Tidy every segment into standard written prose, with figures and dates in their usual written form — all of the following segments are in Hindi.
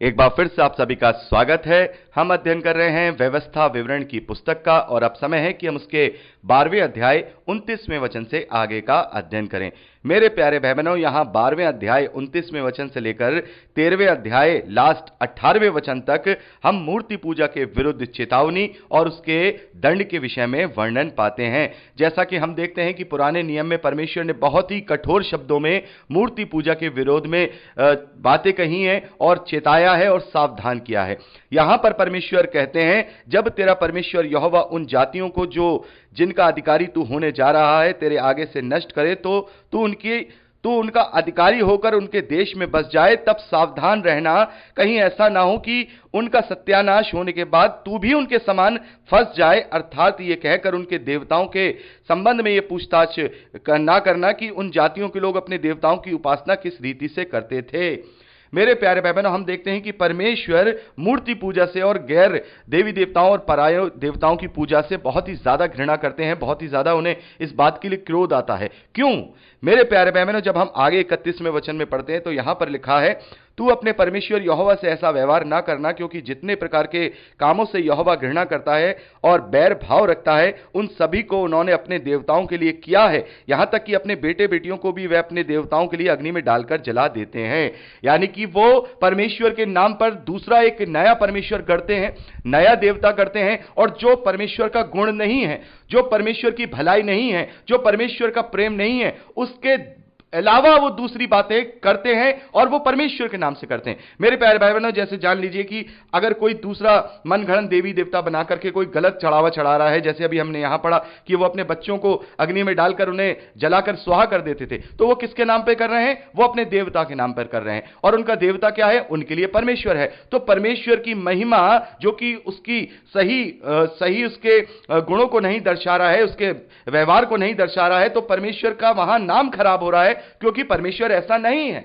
एक बार फिर से आप सभी का स्वागत है। हम अध्ययन कर रहे हैं व्यवस्था विवरण की पुस्तक का और अब समय है कि हम उसके 12वें अध्याय 29वें वचन से आगे का अध्ययन करें। मेरे प्यारे भाई बहनों, यहां 12वें अध्याय 29वें वचन से लेकर 13वें अध्याय लास्ट 18वें वचन तक हम मूर्ति पूजा के विरुद्ध चेतावनी और उसके दंड के विषय में वर्णन पाते हैं। जैसा कि हम देखते हैं कि पुराने नियम में परमेश्वर ने बहुत ही कठोर शब्दों में मूर्ति पूजा के विरोध में बातें कही हैं और चेताया है और सावधान किया है। यहां पर परमेश्वर कहते हैं, जब तेरा परमेश्वर यहोवा उन जातियों को जो जिनका अधिकारी तू होने जा रहा है तेरे आगे से नष्ट करे, तो तू उनका अधिकारी होकर उनके देश में बस जाए, तब सावधान रहना, कहीं ऐसा ना हो कि उनका सत्यानाश होने के बाद तू भी उनके समान फंस जाए। अर्थात ये कहकर उनके देवताओं के संबंध में ये पूछताछ ना करना कि उन जातियों के लोग अपने देवताओं की उपासना किस रीति से करते थे। मेरे प्यारे भाई बहनों, हम देखते हैं कि परमेश्वर मूर्ति पूजा से और गैर देवी देवताओं और पराय देवताओं की पूजा से बहुत ही ज्यादा घृणा करते हैं, बहुत ही ज्यादा उन्हें इस बात के लिए क्रोध आता है। क्यों? मेरे प्यारे भाई बहनों, जब हम आगे 31वें वचन में पढ़ते हैं तो यहां पर लिखा है, तू अपने परमेश्वर यहोवा से ऐसा व्यवहार ना करना, क्योंकि जितने प्रकार के कामों से यहोवा घृणा करता है और बैर भाव रखता है, उन सभी को उन्होंने अपने देवताओं के लिए किया है। यहां तक कि अपने बेटे बेटियों को भी वे अपने देवताओं के लिए अग्नि में डालकर जला देते हैं। यानी कि वो परमेश्वर के नाम पर दूसरा एक नया परमेश्वर करते हैं, नया देवता करते हैं, और जो परमेश्वर का गुण नहीं है, जो परमेश्वर की भलाई नहीं है, जो परमेश्वर का प्रेम नहीं है, उसके अलावा वो दूसरी बातें करते हैं और वो परमेश्वर के नाम से करते हैं। मेरे प्यारे भाई बहनों, जैसे जान लीजिए कि अगर कोई दूसरा मनगढ़ंत देवी देवता बना करके कोई गलत चढ़ावा चढ़ा रहा है, जैसे अभी हमने यहां पढ़ा कि वो अपने बच्चों को अग्नि में डालकर उन्हें जलाकर स्वाहा कर देते थे, तो वो किसके नाम पे कर रहे हैं? वो अपने देवता के नाम पर कर रहे हैं, और उनका देवता क्या है? उनके लिए परमेश्वर है। तो परमेश्वर की महिमा जो कि उसकी सही उसके गुणों को नहीं दर्शा रहा है, उसके व्यवहार को नहीं दर्शा रहा है, तो परमेश्वर का वहां नाम खराब हो रहा है, क्योंकि परमेश्वर ऐसा नहीं है।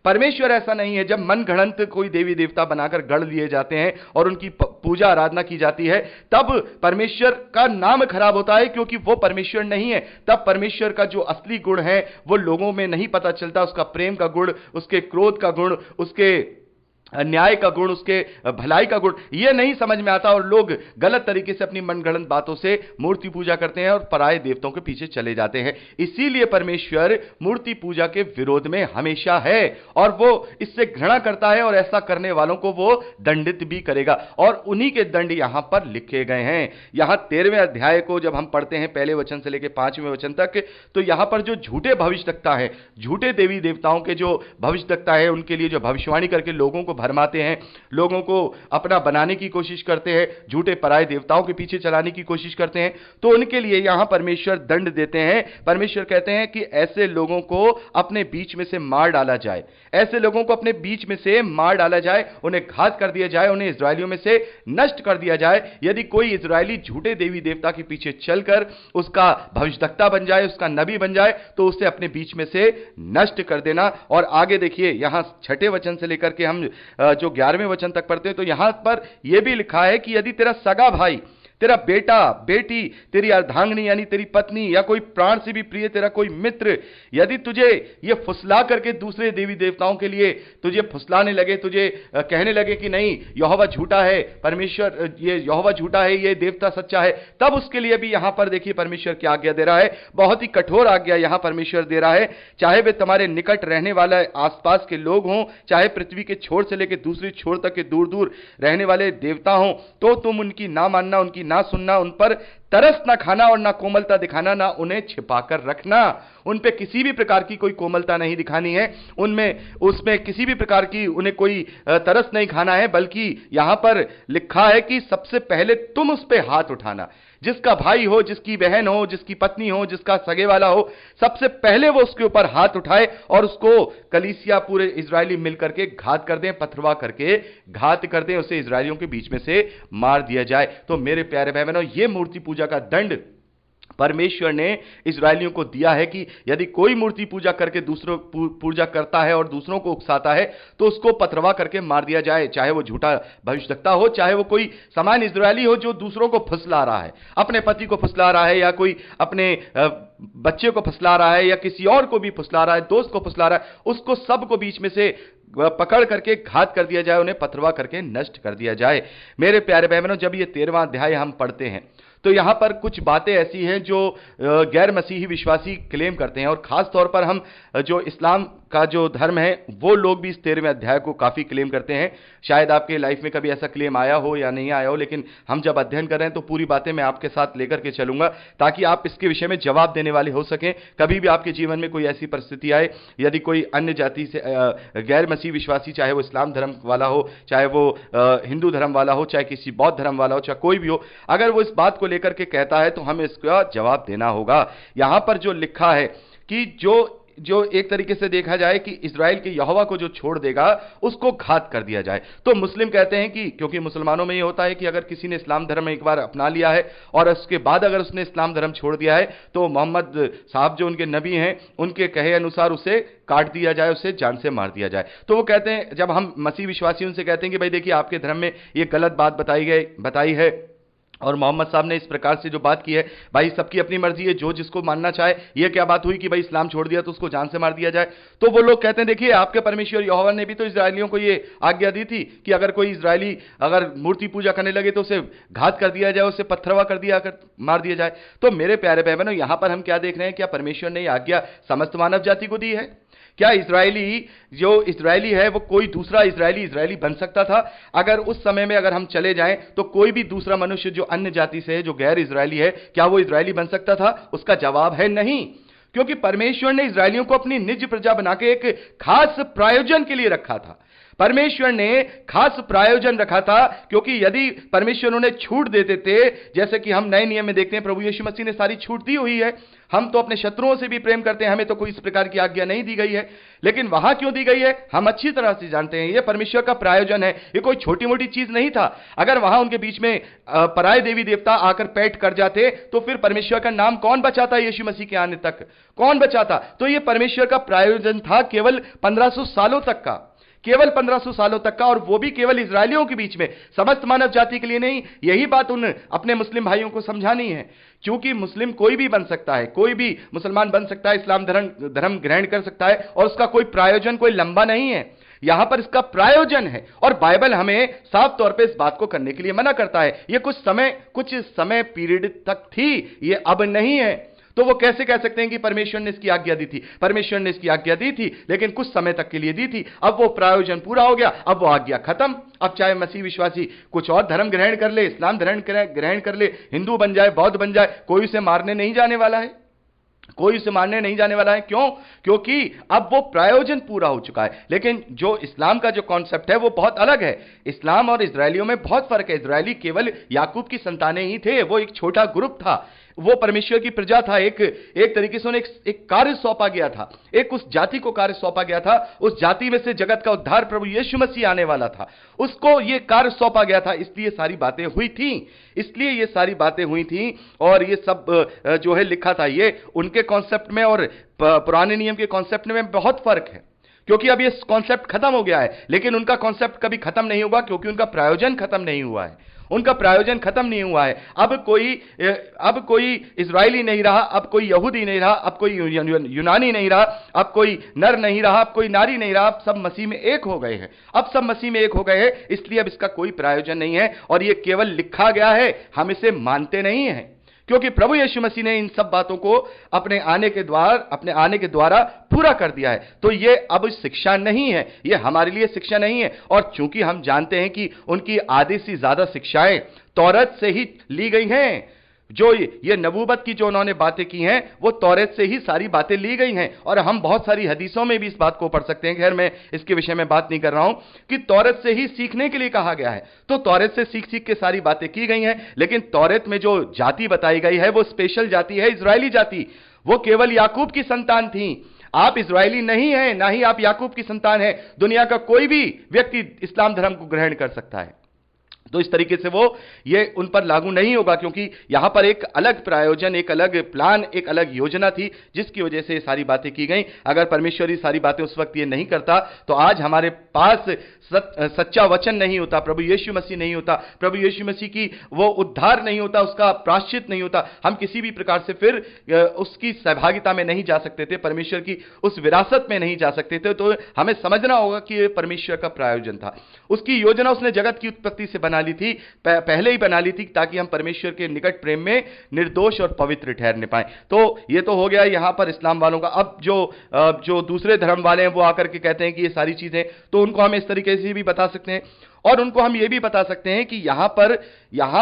परमेश्वर ऐसा नहीं है। जब मन घड़ंत कोई देवी देवता बनाकर गढ़ लिए जाते हैं और उनकी पूजा आराधना की जाती है, तब परमेश्वर का नाम खराब होता है, क्योंकि वो परमेश्वर नहीं है। तब परमेश्वर का जो असली गुण है वो लोगों में नहीं पता चलता, उसका प्रेम का गुण, उसके क्रोध का गुण, उसके न्याय का गुण, उसके भलाई का गुण, यह नहीं समझ में आता, और लोग गलत तरीके से अपनी मनगढ़ंत बातों से मूर्ति पूजा करते हैं और पराये देवताओं के पीछे चले जाते हैं। इसीलिए परमेश्वर मूर्ति पूजा के विरोध में हमेशा है और वो इससे घृणा करता है, और ऐसा करने वालों को वो दंडित भी करेगा, और उन्हीं के दंड यहां पर लिखे गए हैं। यहां 13वें अध्याय को जब हम पढ़ते हैं पहले वचन से लेकर 5वें वचन तक, तो यहां पर जो झूठे भविष्यवक्ता है, झूठे देवी देवताओं के जो भविष्यवक्ता है, उनके लिए जो भविष्यवाणी करके लोगों को भरमाते हैं, लोगों को अपना बनाने की कोशिश करते हैं, झूठे पराये देवताओं के पीछे चलाने की कोशिश करते हैं, तो उनके लिए यहां परमेश्वर दंड देते हैं। परमेश्वर कहते हैं कि ऐसे लोगों को अपने बीच में से मार डाला जाए, ऐसे लोगों को अपने बीच में से मार डाला जाए, उन्हें घात कर दिया जाए, उन्हें इस्राएलियों में से नष्ट कर दिया जाए। यदि कोई इस्राएली झूठे देवी देवता के पीछे चलकर उसका भविष्यवक्ता बन जाए, उसका नबी बन जाए, तो उसे अपने बीच में से नष्ट कर देना। और आगे देखिए, यहां 6ठे वचन से लेकर के हम जो 11वें वचन तक पढ़ते हैं, तो यहां पर यह भी लिखा है कि यदि तेरा सगा भाई, तेरा बेटा बेटी, तेरी अर्धांगिनी यानी तेरी पत्नी, या कोई प्राण से भी प्रिय तेरा कोई मित्र, यदि तुझे ये फुसला करके दूसरे देवी देवताओं के लिए तुझे फुसलाने लगे, तुझे कहने लगे कि नहीं यहोवा झूठा है, परमेश्वर ये यहोवा झूठा है, ये देवता सच्चा है, तब उसके लिए भी यहां पर देखिए परमेश्वर की आज्ञा दे रहा है। बहुत ही कठोर आज्ञा यहां परमेश्वर दे रहा है। चाहे वे तुम्हारे निकट रहने वाले आसपास के लोग हों, चाहे पृथ्वी के छोर से लेकर दूसरी छोर तक के दूर दूर रहने वाले देवता हों, तो तुम उनकी ना मानना, उनकी ना सुनना, उन पर तरस ना खाना और ना कोमलता दिखाना, ना उन्हें छिपाकर रखना। उन पे किसी भी प्रकार की कोई कोमलता नहीं दिखानी है, उसमें किसी भी प्रकार की उन्हें कोई तरस नहीं खाना है, बल्कि यहां पर लिखा है कि सबसे पहले तुम उस पे हाथ उठाना। जिसका भाई हो, जिसकी बहन हो, जिसकी पत्नी हो, जिसका सगे वाला हो, सबसे पहले वो उसके ऊपर हाथ उठाए और उसको कलीसिया पूरे इजरायली मिलकर के घात कर दें, पथरवा करके घात कर दें, उसे इजरायलियों के बीच में से मार दिया जाए। तो मेरे प्यारे भाई बहनों, ये मूर्ति पूजा का दंड परमेश्वर ने इस्राएलियों को दिया है कि यदि कोई मूर्ति पूजा करके दूसरों पूजा करता है और दूसरों को उकसाता है, तो उसको पथरवा करके मार दिया जाए। चाहे वो झूठा भविष्यवक्ता हो, चाहे वो कोई सामान्य इस्राएली हो जो दूसरों को फुसला रहा है, अपने पति को फुसला रहा है, या कोई अपने बच्चे को फुसला रहा है, या किसी और को भी फुसला रहा है, दोस्त को फुसला रहा है, उसको सबको बीच में से पकड़ करके घात कर दिया जाए, उन्हें पथरवा करके नष्ट कर दिया जाए। मेरे प्यारे बहनों, जब ये 13वां अध्याय हम पढ़ते हैं तो यहां पर कुछ बातें ऐसी हैं जो गैर मसीही विश्वासी क्लेम करते हैं, और खास तौर पर हम जो इस्लाम का जो धर्म है वो लोग भी इस 13वें अध्याय को काफी क्लेम करते हैं। शायद आपके लाइफ में कभी ऐसा क्लेम आया हो या नहीं आया हो, लेकिन हम जब अध्ययन कर रहे हैं तो पूरी बातें मैं आपके साथ लेकर के चलूंगा ताकि आप इसके विषय में जवाब देने वाले हो सकें। कभी भी आपके जीवन में कोई ऐसी परिस्थिति आए, यदि कोई अन्य जाति से गैर मसीह विश्वासी, चाहे वो इस्लाम धर्म वाला हो, चाहे वो हिंदू धर्म वाला हो, चाहे किसी बौद्ध धर्म वाला हो, चाहे कोई भी हो, अगर वो इस बात को लेकर के कहता है तो हमें इसका जवाब देना होगा। यहां पर जो लिखा है कि जो एक तरीके से देखा जाए कि इज़राइल के यहोवा को जो छोड़ देगा उसको घात कर दिया जाए। तो मुस्लिम कहते हैं कि क्योंकि मुसलमानों में ये होता है कि अगर किसी ने इस्लाम धर्म एक बार अपना लिया है और उसके बाद अगर उसने इस्लाम धर्म छोड़ दिया है तो मोहम्मद साहब जो उनके नबी हैं उनके कहे अनुसार उसे काट दिया जाए, उसे जान से मार दिया जाए। तो वो कहते हैं, जब हम मसीह विश्वासी उनसे कहते हैं कि भाई देखिए आपके धर्म में ये गलत बात बताई है और मोहम्मद साहब ने इस प्रकार से जो बात की है, भाई सबकी अपनी मर्जी है, जो जिसको मानना चाहे, ये क्या बात हुई कि भाई इस्लाम छोड़ दिया तो उसको जान से मार दिया जाए। तो वो लोग कहते हैं देखिए आपके परमेश्वर यहोवा ने भी तो इजरायलियों को ये आज्ञा दी थी कि अगर कोई इजरायली अगर मूर्ति पूजा करने लगे तो उसे घात कर दिया जाए, उसे पत्थरवा मार दिया जाए। तो मेरे प्यारे बहनों, यहां पर हम क्या देख रहे हैं, क्या परमेश्वर ने यह आज्ञा समस्त मानव जाति को दी है? क्या जो इजरायली है वो कोई दूसरा इजरायली बन सकता था? अगर उस समय में अगर हम चले जाएं तो कोई भी दूसरा मनुष्य जो अन्य जाति से है, जो गैर इजरायली है, क्या वो इजरायली बन सकता था? उसका जवाब है नहीं, क्योंकि परमेश्वर ने इजरायलियों को अपनी निज प्रजा बना के एक खास प्रयोजन के लिए रखा था। परमेश्वर ने खास प्रयोजन रखा था, क्योंकि यदि परमेश्वर उन्हें छूट दे देते, जैसे कि हम नए नियम में देखते हैं प्रभु यीशु मसीह ने सारी छूट दी हुई है, हम तो अपने शत्रुओं से भी प्रेम करते हैं, हमें तो कोई इस प्रकार की आज्ञा नहीं दी गई है, लेकिन वहां क्यों दी गई है हम अच्छी तरह से जानते हैं। यह परमेश्वर का प्रायोजन है, यह कोई छोटी मोटी चीज नहीं था। अगर वहां उनके बीच में पराये देवी देवता आकर पैठ कर जाते तो फिर परमेश्वर का नाम कौन बचाता? यीशु मसीह के आने तक कौन बचाता? तो यह परमेश्वर का प्रायोजन था केवल 1500 सालों तक का, केवल 1500 सालों तक का, और वो भी केवल इजरायलियों के बीच में, समस्त मानव जाति के लिए नहीं। यही बात उन अपने मुस्लिम भाइयों को समझानी है, क्योंकि मुस्लिम कोई भी बन सकता है, कोई भी मुसलमान बन सकता है, इस्लाम धर्म ग्रहण कर सकता है, और उसका कोई प्रायोजन कोई लंबा नहीं है। यहां पर इसका प्रायोजन है, और बाइबल हमें साफ तौर पे इस बात को करने के लिए मना करता है। यह कुछ समय पीरियड तक थी, यह अब नहीं है। तो वो कैसे कह सकते हैं कि परमेश्वर ने इसकी आज्ञा दी थी? परमेश्वर ने इसकी आज्ञा दी थी, लेकिन कुछ समय तक के लिए दी थी। अब वो प्रायोजन पूरा हो गया, अब वो आज्ञा खत्म। अब चाहे मसीह विश्वासी कुछ और धर्म ग्रहण कर ले, इस्लाम धर्म ग्रहण कर ले, हिंदू बन जाए, बौद्ध बन जाए, कोई उसे मारने नहीं जाने वाला है, कोई उसे मारने नहीं जाने वाला है। क्यों? क्योंकि अब वो प्रायोजन पूरा हो चुका है। लेकिन जो इस्लाम का जो कॉन्सेप्ट है वो बहुत अलग है। इस्लाम और इजरायलियों में बहुत फर्क है। इजरायली केवल याकूब की संतानें ही थे, वो एक छोटा ग्रुप था, वो परमेश्वर की प्रजा था। एक तरीके से उन्हें एक कार्य सौंपा गया था, एक उस जाति को कार्य सौंपा गया था। उस जाति में से जगत का उद्धार प्रभु यीशु मसीह आने वाला था, उसको ये कार्य सौंपा गया था। इसलिए सारी बातें हुई थी, इसलिए ये सारी बातें हुई थी, और ये सब जो है लिखा था, ये उनके कॉन्सेप्ट में और पुराने नियम के कॉन्सेप्ट में बहुत फर्क है। क्योंकि अब ये कॉन्सेप्ट खत्म हो गया है, लेकिन उनका कॉन्सेप्ट कभी खत्म नहीं होगा, क्योंकि उनका प्रायोजन खत्म नहीं हुआ है। उनका प्रायोजन खत्म नहीं हुआ है। अब कोई इजरायली नहीं रहा, अब कोई यहूदी नहीं रहा, अब कोई यूनानी नहीं रहा, अब कोई नर नहीं रहा, अब कोई नारी नहीं रहा, अब सब मसीह में एक हो गए हैं। अब सब मसीह में एक हो गए हैं, इसलिए अब इसका कोई प्रायोजन नहीं है, और ये केवल लिखा गया है, हम इसे मानते नहीं हैं, क्योंकि प्रभु यीशु मसीह ने इन सब बातों को अपने आने के द्वारा पूरा कर दिया है। तो ये अब शिक्षा नहीं है, ये हमारे लिए शिक्षा नहीं है। और चूंकि हम जानते हैं कि उनकी आधी से ज्यादा शिक्षाएं तौरात से ही ली गई हैं, जो ये नबूवत की जो उन्होंने बातें की हैं वो तौरात से ही सारी बातें ली गई हैं। और हम बहुत सारी हदीसों में भी इस बात को पढ़ सकते हैं। खैर मैं इसके विषय में बात नहीं कर रहा हूं कि तौरात से ही सीखने के लिए कहा गया है, तो तौरात से सीख के सारी बातें की गई हैं। लेकिन तौरात में जो जाति बताई गई है वो स्पेशल जाति है, इजरायली जाति। वो केवल याकूब की संतान थी। आप इजरायली नहीं हैं, ना ही आप याकूब की संतान हैं। दुनिया का कोई भी व्यक्ति इस्लाम धर्म को ग्रहण कर सकता है, तो इस तरीके से वो ये उन पर लागू नहीं होगा, क्योंकि यहां पर एक अलग प्रायोजन, एक अलग प्लान, एक अलग योजना थी जिसकी वजह से ये सारी बातें की गई। अगर परमेश्वर ये सारी बातें उस वक्त ये नहीं करता तो आज हमारे पास सच्चा वचन नहीं होता, प्रभु यीशु मसीह नहीं होता, प्रभु यीशु मसीह की वो उद्धार नहीं होता, उसका प्रायश्चित नहीं होता, हम किसी भी प्रकार से फिर उसकी सहभागिता में नहीं जा सकते थे, परमेश्वर की उस विरासत में नहीं जा सकते थे। तो हमें समझना होगा कि ये परमेश्वर का प्रायोजन था, उसकी योजना उसने जगत की उत्पत्ति से बना ली थी, पहले ही बना ली थी, ताकि हम परमेश्वर के निकट प्रेम में निर्दोष और पवित्र ठहरने पाए। तो ये तो हो गया यहां पर इस्लाम वालों का। अब जो दूसरे धर्म वाले हैं वो आकर के कहते हैं कि ये सारी चीजें, तो उनको हम इस तरीके से भी बता सकते हैं, और उनको हम ये भी बता सकते हैं कि यहां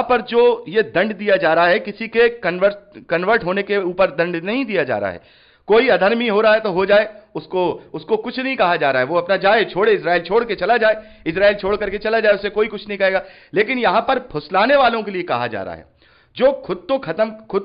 पर जो ये दंड दिया जा रहा है, किसी के कन्वर्ट होने के ऊपर दंड नहीं दिया जा रहा है। कोई अधर्मी हो रहा है तो हो जाए, उसको कुछ नहीं कहा जा रहा है, वो अपना जाए, छोड़े, इजराइल छोड़ के चला जाए, इजराइल छोड़ करके चला जाए, उसे कोई कुछ नहीं कहेगा। लेकिन यहां पर फुसलाने वालों के लिए कहा जा रहा है, जो खुद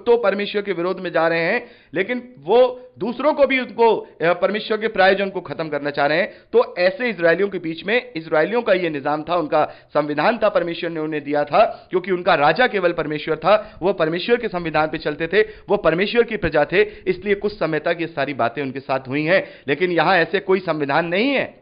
तो परमेश्वर के विरोध में जा रहे हैं, लेकिन वो दूसरों को भी उनको परमेश्वर के प्रायोजन को खत्म करना चाह रहे हैं। तो ऐसे इजरायलियों के बीच में, इजरायलियों का ये निजाम था, उनका संविधान था, परमेश्वर ने उन्हें दिया था, क्योंकि उनका राजा केवल परमेश्वर था, वो परमेश्वर के संविधान पे चलते थे, वो परमेश्वर की प्रजा थे, इसलिए कुछ समय तक ये सारी बातें उनके साथ हुई हैं। लेकिन यहां ऐसे कोई संविधान नहीं है,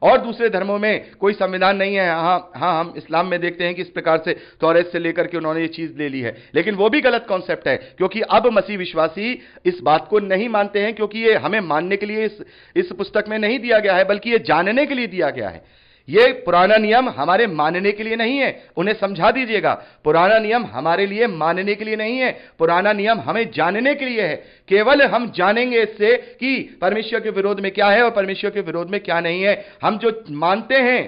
और दूसरे धर्मों में कोई संविधान नहीं है। हाँ, हम इस्लाम में देखते हैं कि इस प्रकार से तौरेत से लेकर के उन्होंने ये चीज ले ली है, लेकिन वो भी गलत कॉन्सेप्ट है, क्योंकि अब मसीह विश्वासी इस बात को नहीं मानते हैं, क्योंकि ये हमें मानने के लिए इस पुस्तक में नहीं दिया गया है, बल्कि ये जानने के लिए दिया गया है। ये पुराना नियम हमारे मानने के लिए नहीं है, उन्हें समझा दीजिएगा। पुराना नियम हमारे लिए मानने के लिए नहीं है, पुराना नियम हमें जानने के लिए है। केवल हम जानेंगे इससे कि परमेश्वर के विरोध में क्या है और परमेश्वर के विरोध में क्या नहीं है। हम जो मानते हैं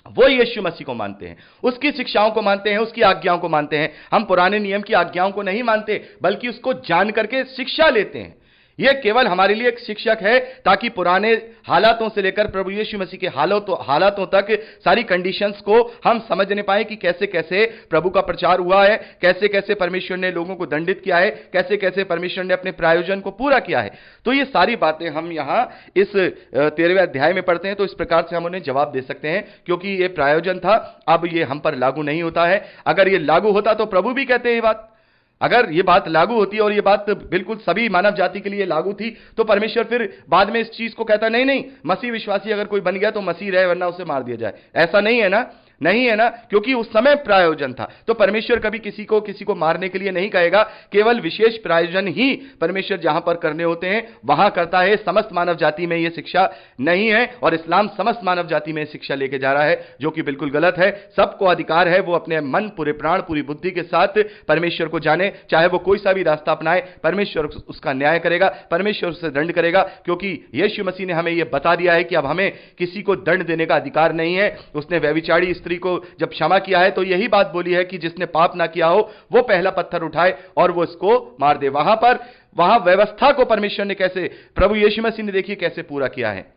वो यीशु मसीह को मानते हैं, उसकी शिक्षाओं को मानते हैं, उसकी आज्ञाओं को मानते हैं। हम पुराने नियम की आज्ञाओं को नहीं मानते, बल्कि उसको जान करके शिक्षा लेते हैं। यह केवल हमारे लिए एक शिक्षक है, ताकि पुराने हालातों से लेकर प्रभु यीशु मसीह के हालातों तक सारी कंडीशंस को हम समझने पाए कि कैसे कैसे प्रभु का प्रचार हुआ है, कैसे कैसे परमेश्वर ने लोगों को दंडित किया है, कैसे कैसे परमेश्वर ने अपने प्रायोजन को पूरा किया है। तो ये सारी बातें हम यहां इस 13वें अध्याय में पढ़ते हैं, तो इस प्रकार से हम उन्हें जवाब दे सकते हैं, क्योंकि ये प्रायोजन था, अब ये हम पर लागू नहीं होता है। अगर ये लागू होता तो प्रभु भी कहते हैं ये बात, अगर ये बात लागू होती और ये बात बिल्कुल सभी मानव जाति के लिए लागू थी, तो परमेश्वर फिर बाद में इस चीज को कहता नहीं, मसीह विश्वासी अगर कोई बन गया तो मसीह रहे, वरना उसे मार दिया जाए। ऐसा नहीं है ना, नहीं है ना, क्योंकि उस समय प्रायोजन था। तो परमेश्वर कभी किसी को मारने के लिए नहीं कहेगा, केवल विशेष प्रायोजन ही परमेश्वर जहां पर करने होते हैं वहां करता है। समस्त मानव जाति में यह शिक्षा नहीं है, और इस्लाम समस्त मानव जाति में शिक्षा लेके जा रहा है, जो कि बिल्कुल गलत है। सबको अधिकार है वो अपने मन, पूरे प्राण, पूरी बुद्धि के साथ परमेश्वर को जाने, चाहे वो कोई सा भी रास्ता अपनाए, परमेश्वर उसका न्याय करेगा, परमेश्वर उसे दंड करेगा, क्योंकि यीशु मसीह ने हमें यह बता दिया है कि अब हमें किसी को दंड देने का अधिकार नहीं है। उसने व्यभिचारी स्त्री को जब क्षमा किया है तो यही बात बोली है कि जिसने पाप ना किया हो वो पहला पत्थर उठाए और वो इसको मार दे। वहां व्यवस्था को परमेश्वर ने कैसे, प्रभु यीशु मसीह ने देखिए कैसे पूरा किया है।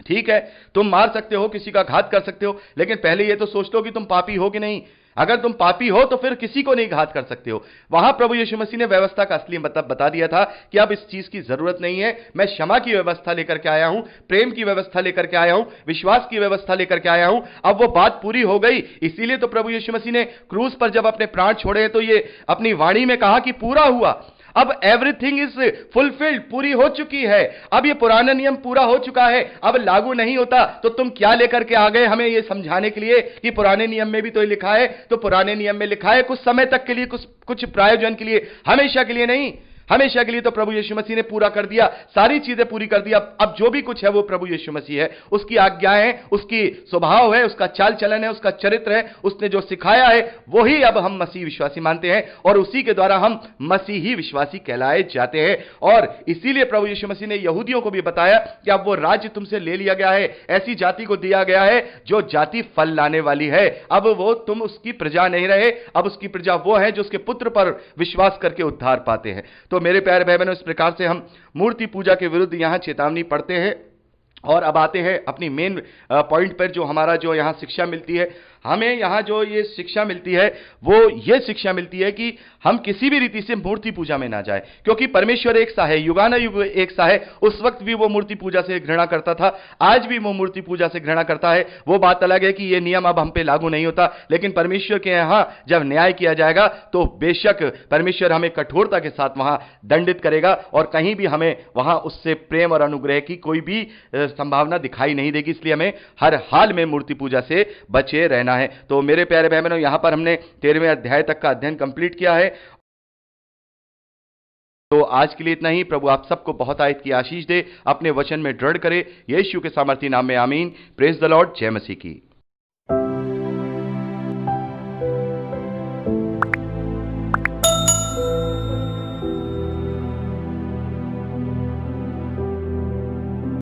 ठीक है, तुम मार सकते हो, किसी का घात कर सकते हो, लेकिन पहले ये तो सोच लो कि तुम पापी हो कि नहीं। अगर तुम पापी हो तो फिर किसी को नहीं घात कर सकते हो। वहां प्रभु यीशु मसीह ने व्यवस्था का असली मतलब बता दिया था कि अब इस चीज की जरूरत नहीं है, मैं क्षमा की व्यवस्था लेकर के आया हूं, प्रेम की व्यवस्था लेकर के आया हूं, विश्वास की व्यवस्था लेकर के आया हूं। अब वो बात पूरी हो गई। इसीलिए तो प्रभु यीशु मसीह ने क्रूस पर जब अपने प्राण छोड़े तो ये अपनी वाणी में कहा कि पूरा हुआ। अब एवरीथिंग इज फुलफिल्ड, पूरी हो चुकी है। अब ये पुराना नियम पूरा हो चुका है, अब लागू नहीं होता। तो तुम क्या लेकर के आ गए हमें ये समझाने के लिए कि पुराने नियम में भी तो लिखा है। तो पुराने नियम में लिखा है कुछ समय तक के लिए, कुछ प्रायोजन के लिए, हमेशा के लिए नहीं। हमेशा के लिए तो प्रभु यीशु मसीह ने पूरा कर दिया, सारी चीजें पूरी कर दिया। अब जो भी कुछ है वो प्रभु यीशु मसीह है, उसकी आज्ञाएं, उसकी स्वभाव है, उसका चाल चलन है, उसका चरित्र है, उसने जो सिखाया है वही अब हम मसीह विश्वासी मानते हैं, और उसी के द्वारा हम मसीही विश्वासी कहलाए जाते हैं। और इसीलिए प्रभु यीशु मसीह ने यहूदियों को भी बताया कि अब वो राज्य तुमसे ले लिया गया है, ऐसी जाति को दिया गया है जो जाति फल लाने वाली है। अब वो तुम उसकी प्रजा नहीं रहे, अब उसकी प्रजा वो है जो उसके पुत्र पर विश्वास करके उद्धार पाते हैं। तो मेरे प्यारे भाई बहनों, इस प्रकार से हम मूर्ति पूजा के विरुद्ध यहां चेतावनी पढ़ते हैं। और अब आते हैं अपनी मेन पॉइंट पर, जो हमारा जो यहां शिक्षा मिलती है। हमें यहाँ जो ये शिक्षा मिलती है वो ये शिक्षा मिलती है कि हम किसी भी रीति से मूर्ति पूजा में ना जाए, क्योंकि परमेश्वर एक सा है, युगानुयुग एक सा है। उस वक्त भी वो मूर्ति पूजा से घृणा करता था, आज भी वो मूर्ति पूजा से घृणा करता है। वो बात अलग है कि ये नियम अब हम पे लागू नहीं होता, लेकिन परमेश्वर के यहां जब न्याय किया जाएगा तो बेशक परमेश्वर हमें कठोरता के साथ वहां दंडित करेगा, और कहीं भी हमें वहां उससे प्रेम और अनुग्रह की कोई भी संभावना दिखाई नहीं देगी। इसलिए हमें हर हाल में मूर्ति पूजा से बचे रहना है। तो मेरे प्यारे भाई बहनों, यहां पर हमने 13वें अध्याय तक का अध्ययन कंप्लीट किया है। तो आज के लिए इतना ही। प्रभु आप सबको बहुत आयत की आशीष दे, अपने वचन में दृढ़ करे। यीशु के सामर्थी नाम में आमीन। Praise the Lord. जय मसीह की।